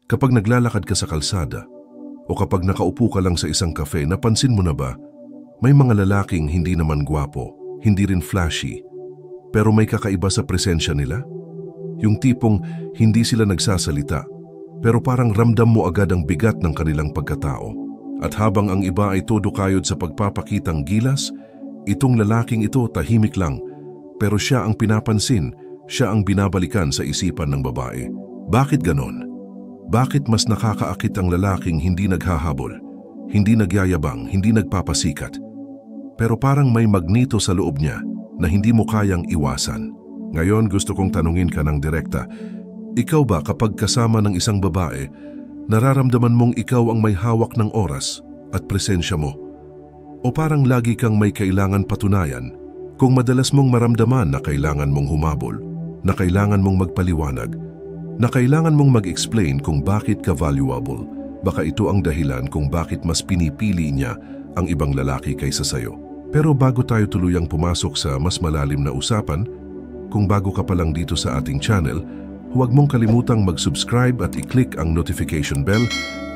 Kapag naglalakad ka sa kalsada o kapag nakaupo ka lang sa isang cafe, napansin mo na ba, may mga lalaking hindi naman gwapo, hindi rin flashy, pero may kakaiba sa presensya nila? Yung tipong hindi sila nagsasalita, pero parang ramdam mo agad ang bigat ng kanilang pagkatao. At habang ang iba ay todo kayod sa pagpapakitang gilas, itong lalaking ito tahimik lang, pero siya ang pinapansin, siya ang binabalikan sa isipan ng babae. Bakit ganon? Bakit mas nakakaakit ang lalaking hindi naghahabol, hindi nagyayabang, hindi nagpapasikat, pero parang may magnito sa loob niya na hindi mo kayang iwasan? Ngayon gusto kong tanungin ka ng direkta, ikaw ba kapag kasama ng isang babae, nararamdaman mong ikaw ang may hawak ng oras at presensya mo? O parang lagi kang may kailangan patunayan kung madalas mong maramdaman na kailangan mong humabol, na kailangan mong magpaliwanag, na kailangan mong mag-explain kung bakit ka valuable? Baka ito ang dahilan kung bakit mas pinipili niya ang ibang lalaki kaysa sayo. Pero bago tayo tuluyang pumasok sa mas malalim na usapan, kung bago ka pa lang dito sa ating channel, huwag mong kalimutang mag-subscribe at i-click ang notification bell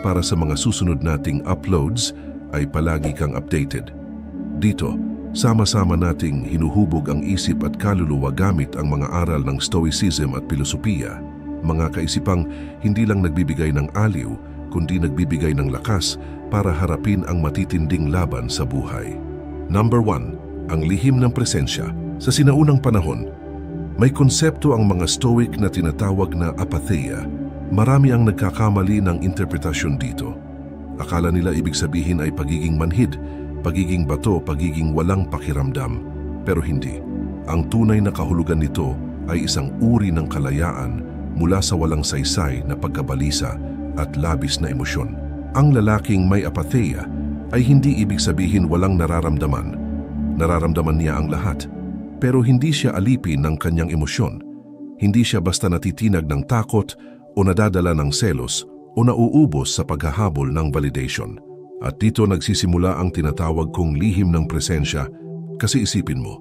para sa mga susunod nating uploads ay palagi kang updated. Dito, sama-sama nating hinuhubog ang isip at kaluluwa gamit ang mga aral ng Stoicism at Pilosopiya, mga kaisipang hindi lang nagbibigay ng aliw, kundi nagbibigay ng lakas para harapin ang matitinding laban sa buhay. Number 1, ang lihim ng presensya. Sa sinaunang panahon, may konsepto ang mga Stoic na tinatawag na apatheia. Marami ang nagkakamali ng interpretasyon dito. Akala nila ibig sabihin ay pagiging manhid, pagiging bato, pagiging walang pakiramdam. Pero hindi. Ang tunay na kahulugan nito ay isang uri ng kalayaan mula sa walang saysay na pagkabalisa at labis na emosyon. Ang lalaking may apatheia ay hindi ibig sabihin walang nararamdaman. Nararamdaman niya ang lahat. Pero hindi siya alipin ng kanyang emosyon. Hindi siya basta natitinag ng takot o nadadala ng selos o nauubos sa paghahabol ng validation. At dito nagsisimula ang tinatawag kong lihim ng presensya, kasi isipin mo,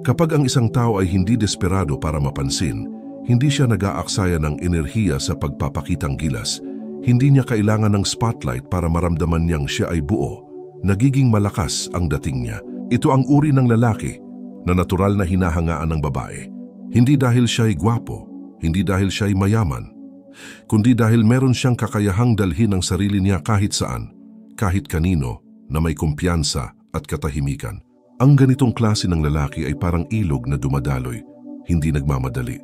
kapag ang isang tao ay hindi desperado para mapansin, hindi siya nag-aaksaya ng enerhiya sa pagpapakitang gilas, hindi niya kailangan ng spotlight para maramdaman niyang siya ay buo, nagiging malakas ang dating niya. Ito ang uri ng lalaki na natural na hinahangaan ng babae. Hindi dahil siya'y gwapo, hindi dahil siya'y mayaman, kundi dahil meron siyang kakayahang dalhin ang sarili niya kahit saan, kahit kanino, na may kumpiyansa at katahimikan. Ang ganitong klase ng lalaki ay parang ilog na dumadaloy, hindi nagmamadali,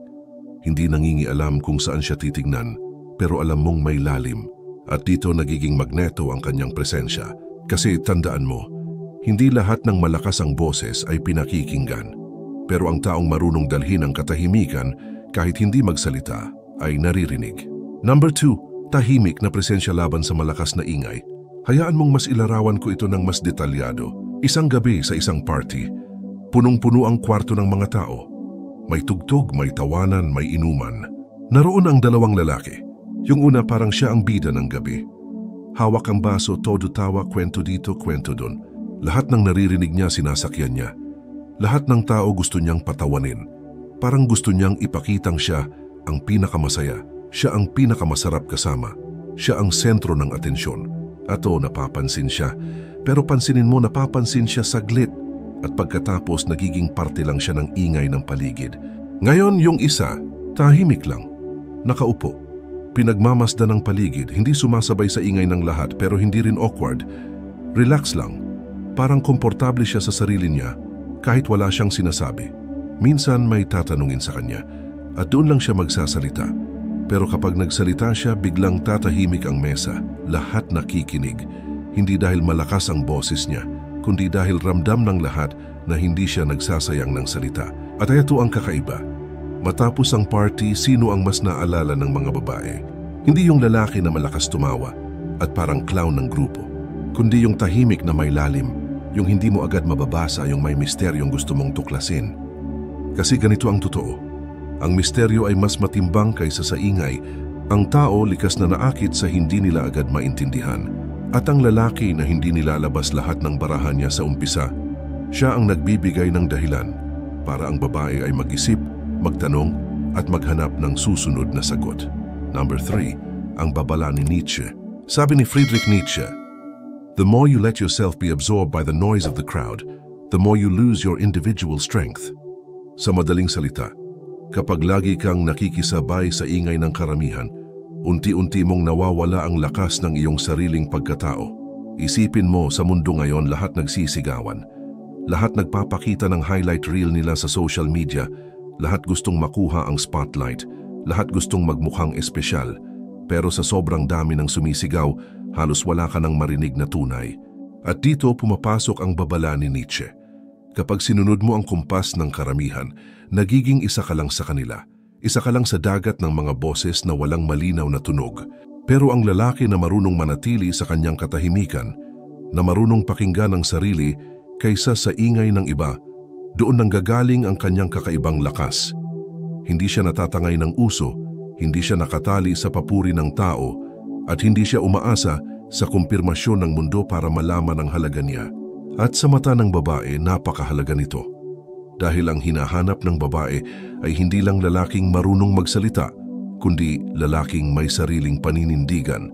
hindi nangingialam kung saan siya titignan, pero alam mong may lalim. At dito nagiging magneto ang kanyang presensya. Kasi tandaan mo, hindi lahat ng malakas ang boses ay pinakikinggan. Pero ang taong marunong dalhin ang katahimikan kahit hindi magsalita ay naririnig. Number 2, tahimik na presensya laban sa malakas na ingay. Hayaan mong mas ilarawan ko ito ng mas detalyado. Isang gabi sa isang party, punong-puno ang kwarto ng mga tao. May tugtog, may tawanan, may inuman. Naroon ang dalawang lalaki. Yung una parang siya ang bida ng gabi. Hawak ang baso, todo tawa, kwento dito, kwento doon. Lahat ng naririnig niya sinasakyan niya. Lahat ng tao gusto niyang patawanin. Parang gusto niyang ipakitang siya ang pinakamasaya. Siya ang pinakamasarap kasama. Siya ang sentro ng atensyon. At napapansin siya. Pero pansinin mo, napapansin siya saglit. At pagkatapos nagiging parte lang siya ng ingay ng paligid. Ngayon yung isa, tahimik lang. Nakaupo. Pinagmamasdan ng paligid, hindi sumasabay sa ingay ng lahat pero hindi rin awkward. Relax lang. Parang komportable siya sa sarili niya kahit wala siyang sinasabi. Minsan may tatanungin sa kanya at doon lang siya magsasalita. Pero kapag nagsalita siya, biglang tatahimik ang mesa. Lahat nakikinig. Hindi dahil malakas ang boses niya, kundi dahil ramdam ng lahat na hindi siya nagsasayang ng salita. At ito ang kakaiba. Matapos ang party, sino ang mas naalala ng mga babae? Hindi yung lalaki na malakas tumawa at parang clown ng grupo, kundi yung tahimik na may lalim, yung hindi mo agad mababasa, yung may misteryong gusto mong tuklasin. Kasi ganito ang totoo. Ang misteryo ay mas matimbang kaysa sa ingay. Ang tao likas na naakit sa hindi nila agad maintindihan. At ang lalaki na hindi nilalabas lahat ng barahan niya sa umpisa, siya ang nagbibigay ng dahilan para ang babae ay mag-isip, magtanong at maghanap ng susunod na sagot. Number 3, ang babala ni Nietzsche. Sabi ni Friedrich Nietzsche, "The more you let yourself be absorbed by the noise of the crowd, the more you lose your individual strength." Sa madaling salita, kapag lagi kang nakikisabay sa ingay ng karamihan, unti-unti mong nawawala ang lakas ng iyong sariling pagkatao. Isipin mo, sa mundo ngayon lahat nagsisigawan. Lahat nagpapakita ng highlight reel nila sa social media. Lahat gustong makuha ang spotlight. Lahat gustong magmukhang espesyal. Pero sa sobrang dami ng sumisigaw, halos wala ka nang marinig na tunay. At dito pumapasok ang babala ni Nietzsche. Kapag sinunod mo ang kumpas ng karamihan, nagiging isa ka lang sa kanila. Isa ka lang sa dagat ng mga boses na walang malinaw na tunog. Pero ang lalaki na marunong manatili sa kanyang katahimikan, na marunong pakinggan ang sarili kaysa sa ingay ng iba, doon nanggagaling ang kanyang kakaibang lakas. Hindi siya natatangay ng uso, hindi siya nakatali sa papuri ng tao, at hindi siya umaasa sa kumpirmasyon ng mundo para malaman ang halaga niya. At sa mata ng babae, napakahalaga nito. Dahil ang hinahanap ng babae ay hindi lang lalaking marunong magsalita, kundi lalaking may sariling paninindigan,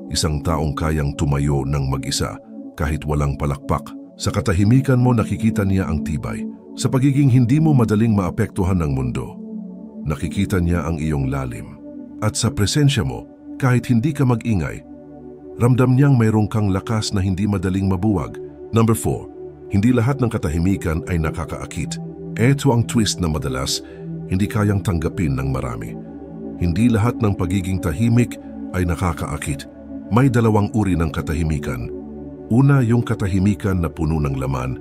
isang taong kayang tumayo ng mag-isa kahit walang palakpak. Sa katahimikan mo nakikita niya ang tibay. Sa pagiging hindi mo madaling maapektuhan ng mundo, nakikita niya ang iyong lalim. At sa presensya mo, kahit hindi ka mag-ingay, ramdam niyang mayroong kang lakas na hindi madaling mabuwag. Number 4, hindi lahat ng katahimikan ay nakakaakit. Ito ang twist na madalas hindi kayang tanggapin ng marami. Hindi lahat ng pagiging tahimik ay nakakaakit. May dalawang uri ng katahimikan. Una, yung katahimikan na puno ng laman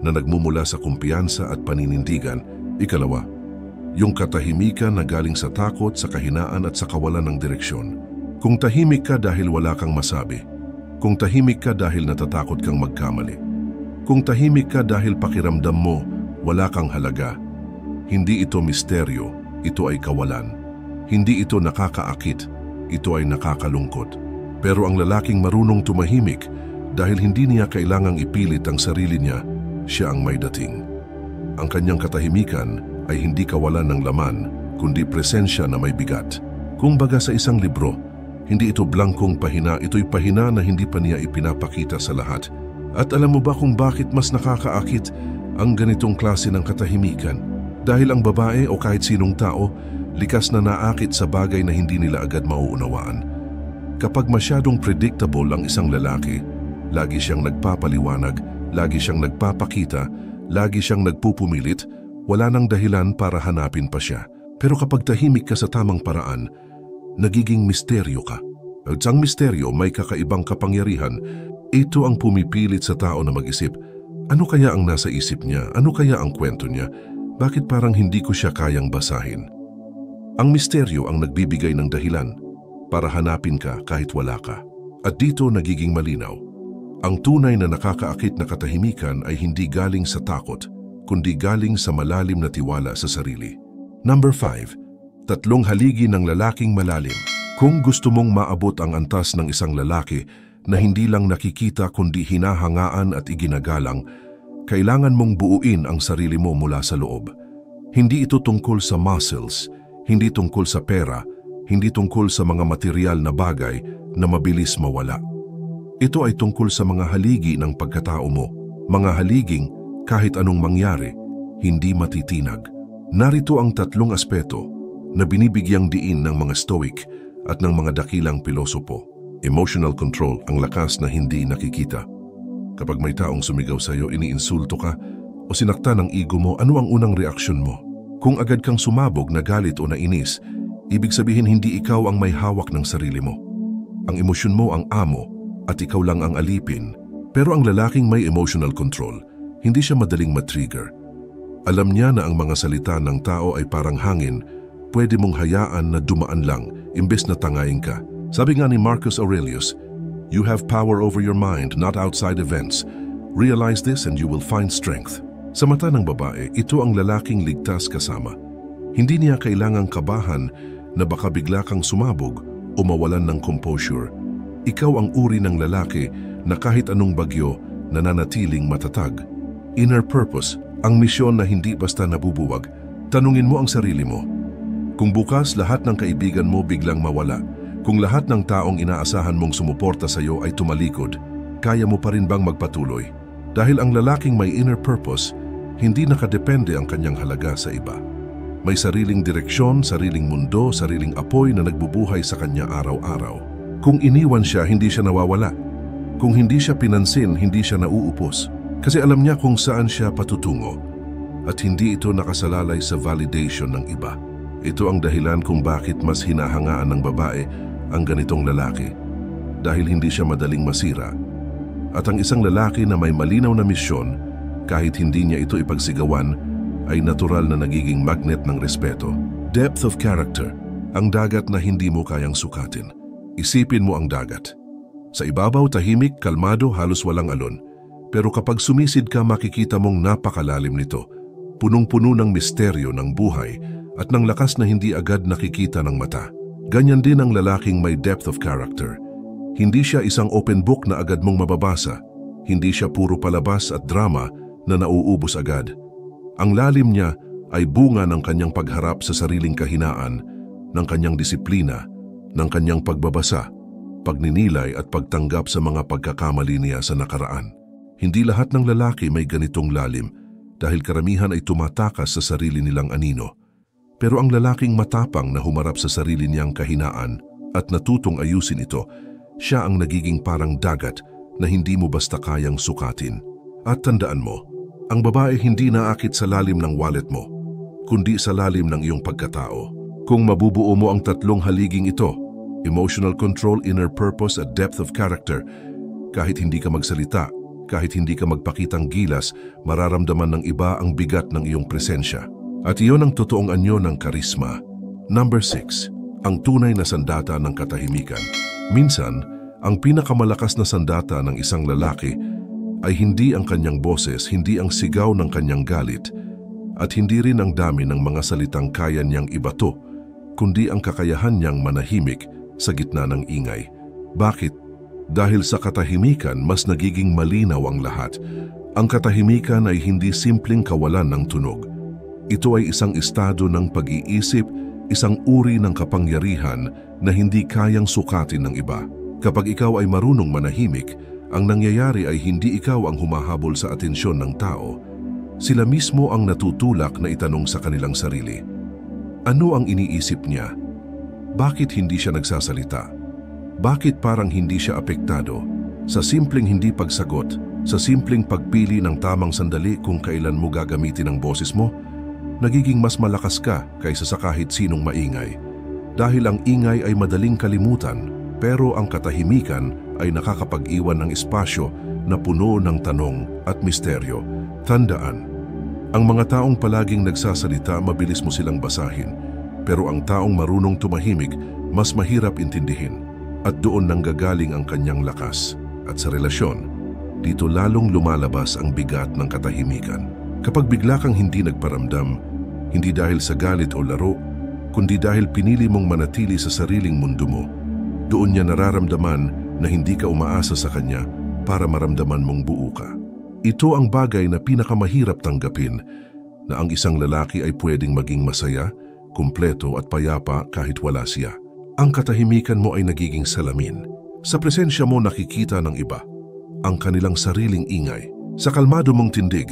na nagmumula sa kumpiyansa at paninindigan. Ikalawa, yung katahimikan na galing sa takot, sa kahinaan at sa kawalan ng direksyon. Kung tahimik ka dahil wala kang masabi, kung tahimik ka dahil natatakot kang magkamali, kung tahimik ka dahil pakiramdam mo wala kang halaga, hindi ito misteryo, ito ay kawalan. Hindi ito nakakaakit, ito ay nakakalungkot. Pero ang lalaking marunong tumahimik dahil hindi niya kailangang ipilit ang sarili niya, siya ang may dating. Ang kanyang katahimikan ay hindi kawalan ng laman, kundi presensya na may bigat. Kung baga sa isang libro, hindi ito blankong pahina, ito'y pahina na hindi pa niya ipinapakita sa lahat. At alam mo ba kung bakit mas nakakaakit ang ganitong klase ng katahimikan? Dahil ang babae o kahit sinong tao, likas na naakit sa bagay na hindi nila agad mauunawaan. Kapag masyadong predictable ang isang lalaki, lagi siyang nagpapaliwanag, lagi siyang nagpapakita, lagi siyang nagpupumilit, wala nang dahilan para hanapin pa siya. Pero kapag tahimik ka sa tamang paraan, nagiging misteryo ka. At ang misteryo may kakaibang kapangyarihan. Ito ang pumipilit sa tao na mag-isip, ano kaya ang nasa isip niya? Ano kaya ang kwento niya? Bakit parang hindi ko siya kayang basahin? Ang misteryo ang nagbibigay ng dahilan para hanapin ka kahit wala ka. At dito nagiging malinaw. Ang tunay na nakakaakit na katahimikan ay hindi galing sa takot, kundi galing sa malalim na tiwala sa sarili. Number 5, tatlong haligi ng lalaking malalim. Kung gusto mong maabot ang antas ng isang lalaki na hindi lang nakikita kundi hinahangaan at iginagalang, kailangan mong buuin ang sarili mo mula sa loob. Hindi ito tungkol sa muscles, hindi tungkol sa pera, hindi tungkol sa mga material na bagay na mabilis mawala. Ito ay tungkol sa mga haligi ng pagkatao mo, mga haliging kahit anong mangyari, hindi matitinag. Narito ang tatlong aspeto na binibigyang diin ng mga Stoic at ng mga dakilang pilosopo. Emotional control, ang lakas na hindi nakikita. Kapag may taong sumigaw sa iyo, iniinsulto ka o sinakta ng ego mo, ano ang unang reaksyon mo? Kung agad kang sumabog, nagalit o nainis, ibig sabihin hindi ikaw ang may hawak ng sarili mo. Ang emosyon mo ang amo at ikaw lang ang alipin. Pero ang lalaking may emotional control, hindi siya madaling matrigger. Alam niya na ang mga salita ng tao ay parang hangin, pwede mong hayaan na dumaan lang imbes na tangayin ka. Sabi nga ni Marcus Aurelius, "You have power over your mind, not outside events. Realize this and you will find strength." Sa mata ng babae, ito ang lalaking ligtas kasama. Hindi niya kailangang kabahan na baka bigla kang sumabog o mawalan ng composure. Ikaw ang uri ng lalaki na kahit anong bagyo nananatiling matatag. Inner purpose, ang misyon na hindi basta nabubuwag. Tanungin mo ang sarili mo. Kung bukas lahat ng kaibigan mo biglang mawala, Kung lahat ng taong inaasahan mong sumuporta sa iyo ay tumalikod, kaya mo pa rin bang magpatuloy? Dahil ang lalaking may inner purpose, hindi nakadepende ang kanyang halaga sa iba. May sariling direksyon, sariling mundo, sariling apoy na nagbubuhay sa kanya araw-araw. Kung iniwan siya, hindi siya nawawala. Kung hindi siya pinansin, hindi siya nauupos. Kasi alam niya kung saan siya patutungo. At hindi ito nakasalalay sa validation ng iba. Ito ang dahilan kung bakit mas hinahangaan ng babae ang ganitong lalaki. Dahil hindi siya madaling masira. At ang isang lalaki na may malinaw na misyon, kahit hindi niya ito ipagsigawan, ay natural na nagiging magnet ng respeto. Depth of character, ang dagat na hindi mo kayang sukatin. Isipin mo ang dagat. Sa ibabaw, tahimik, kalmado, halos walang alon. Pero kapag sumisid ka, makikita mong napakalalim nito. Punong-puno ng misteryo ng buhay at ng lakas na hindi agad nakikita ng mata. Ganyan din ang lalaking may depth of character. Hindi siya isang open book na agad mong mababasa. Hindi siya puro palabas at drama na nauubos agad. Ang lalim niya ay bunga ng kanyang pagharap sa sariling kahinaan, ng kanyang disiplina, ng kanyang pagbabasa, pagninilay at pagtanggap sa mga pagkakamali niya sa nakaraan. Hindi lahat ng lalaki may ganitong lalim dahil karamihan ay tumatakas sa sarili nilang anino. Pero ang lalaking matapang na humarap sa sarili niyang kahinaan at natutong ayusin ito, siya ang nagiging parang dagat na hindi mo basta kayang sukatin. At tandaan mo, ang babae hindi naakit sa lalim ng wallet mo, kundi sa lalim ng iyong pagkatao. Kung mabubuo mo ang tatlong haliging ito, emotional control, inner purpose at depth of character, kahit hindi ka magsalita, kahit hindi ka magpakitang gilas, mararamdaman ng iba ang bigat ng iyong presensya. At iyon ang totoong anyo ng karisma. Number 6. Ang tunay na sandata ng katahimikan. Minsan, ang pinakamalakas na sandata ng isang lalaki ay hindi ang kanyang boses, hindi ang sigaw ng kanyang galit, at hindi rin ang dami ng mga salitang kaya niyang ibato, kundi ang kakayahan niyang manahimik sa gitna ng ingay. Bakit? Dahil sa katahimikan, mas nagiging malinaw ang lahat. Ang katahimikan ay hindi simpleng kawalan ng tunog. Ito ay isang estado ng pag-iisip, isang uri ng kapangyarihan na hindi kayang sukatin ng iba. Kapag ikaw ay marunong manahimik, ang nangyayari ay hindi ikaw ang humahabol sa atensyon ng tao. Sila mismo ang natutulak na itanong sa kanilang sarili. Ano ang iniisip niya? Bakit hindi siya nagsasalita? Bakit parang hindi siya apektado? Sa simpleng hindi pagsagot, sa simpleng pagpili ng tamang sandali kung kailan mo gagamitin ang boses mo, nagiging mas malakas ka kaysa sa kahit sinong maingay. Dahil ang ingay ay madaling kalimutan, pero ang katahimikan ay nakakapag-iwan ng espasyo na puno ng tanong at misteryo. Tandaan, ang mga taong palaging nagsasalita, mabilis mo silang basahin. Pero ang taong marunong tumahimik, mas mahirap intindihin. At doon nanggagaling ang kanyang lakas. At sa relasyon, dito lalong lumalabas ang bigat ng katahimikan. Kapag bigla kang hindi nagparamdam, hindi dahil sa galit o laro, kundi dahil pinili mong manatili sa sariling mundo mo, doon niya nararamdaman na hindi ka umaasa sa kanya para maramdaman mong buo ka. Ito ang bagay na pinakamahirap tanggapin, na ang isang lalaki ay pwedeng maging masaya, kumpleto at payapa kahit wala siya. Ang katahimikan mo ay nagiging salamin. Sa presensya mo nakikita ng iba ang kanilang sariling ingay. Sa kalmado mong tindig,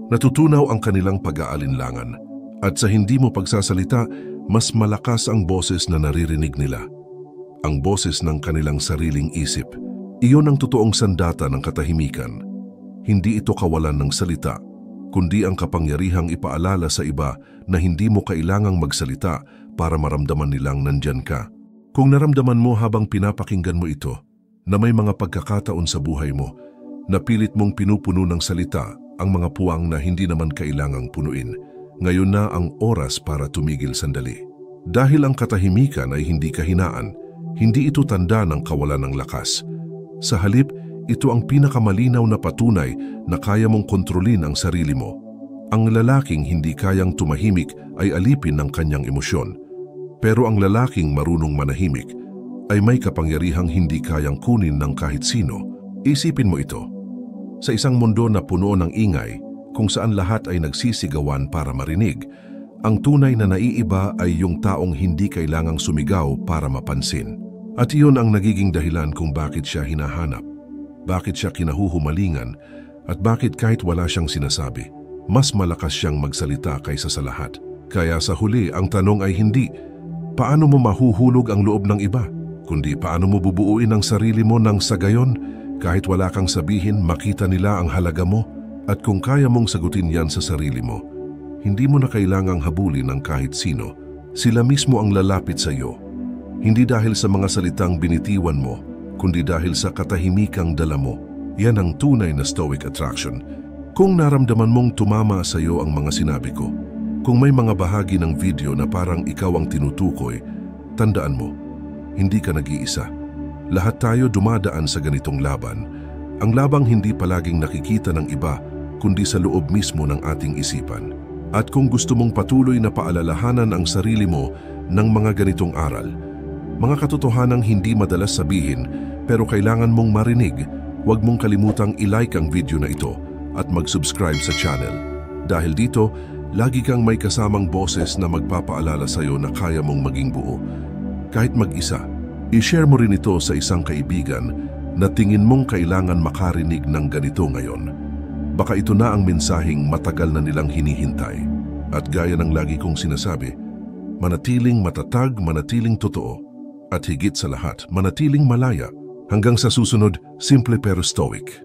natutunaw ang kanilang pag-aalinlangan. At sa hindi mo pagsasalita, mas malakas ang boses na naririnig nila. Ang boses ng kanilang sariling isip. Iyon ang totoong sandata ng katahimikan. Hindi ito kawalan ng salita, kundi ang kapangyarihang ipaalala sa iba na hindi mo kailangang magsalita para maramdaman nilang nandyan ka. Kung naramdaman mo habang pinapakinggan mo ito, na may mga pagkakataon sa buhay mo na pilit mong pinupuno ng salita ang mga puwang na hindi naman kailangang punuin, ngayon na ang oras para tumigil sandali. Dahil ang katahimikan ay hindi kahinaan, hindi ito tanda ng kawalan ng lakas. Sa halip, ito ang pinakamalinaw na patunay na kaya mong kontrolin ang sarili mo. Ang lalaking hindi kayang tumahimik ay alipin ng kanyang emosyon. Pero ang lalaking marunong manahimik ay may kapangyarihang hindi kayang kunin ng kahit sino. Isipin mo ito. Sa isang mundo na puno ng ingay, kung saan lahat ay nagsisigawan para marinig, ang tunay na naiiba ay yung taong hindi kailangang sumigaw para mapansin. At iyon ang nagiging dahilan kung bakit siya hinahanap, bakit siya kinahuhumalingan, at bakit kahit wala siyang sinasabi, mas malakas siyang magsalita kaysa sa lahat. Kaya sa huli, ang tanong ay hindi, paano mo mahuhulog ang loob ng iba? Kundi paano mo bubuuin ang sarili mo nang sa gayon, kahit wala kang sabihin, makita nila ang halaga mo, at kung kaya mong sagutin yan sa sarili mo, hindi mo na kailangang habulin ng kahit sino. Sila mismo ang lalapit sa iyo. Hindi dahil sa mga salitang binitiwan mo, kundi dahil sa katahimikang dala mo. Yan ang tunay na Stoic attraction. Kung naramdaman mong tumama sa iyo ang mga sinabi ko, kung may mga bahagi ng video na parang ikaw ang tinutukoy, tandaan mo, hindi ka nag-iisa. Lahat tayo dumadaan sa ganitong laban. Ang labang hindi palaging nakikita ng iba, kundi sa loob mismo ng ating isipan. At kung gusto mong patuloy na paalalahanan ang sarili mo ng mga ganitong aral, mga katotohanang hindi madalas sabihin pero kailangan mong marinig, huwag mong kalimutang i-like ang video na ito at mag-subscribe sa channel. Dahil dito, lagi kang may kasamang boses na magpapaalala sa iyo na kaya mong maging buo. Kahit mag-isa, i-share mo rin ito sa isang kaibigan na tingin mong kailangan makarinig ng ganito ngayon. Baka ito na ang mensaheng matagal na nilang hinihintay. At gaya ng lagi kong sinasabi, manatiling matatag, manatiling totoo, at higit sa lahat, manatiling malaya. Hanggang sa susunod, simple pero stoic.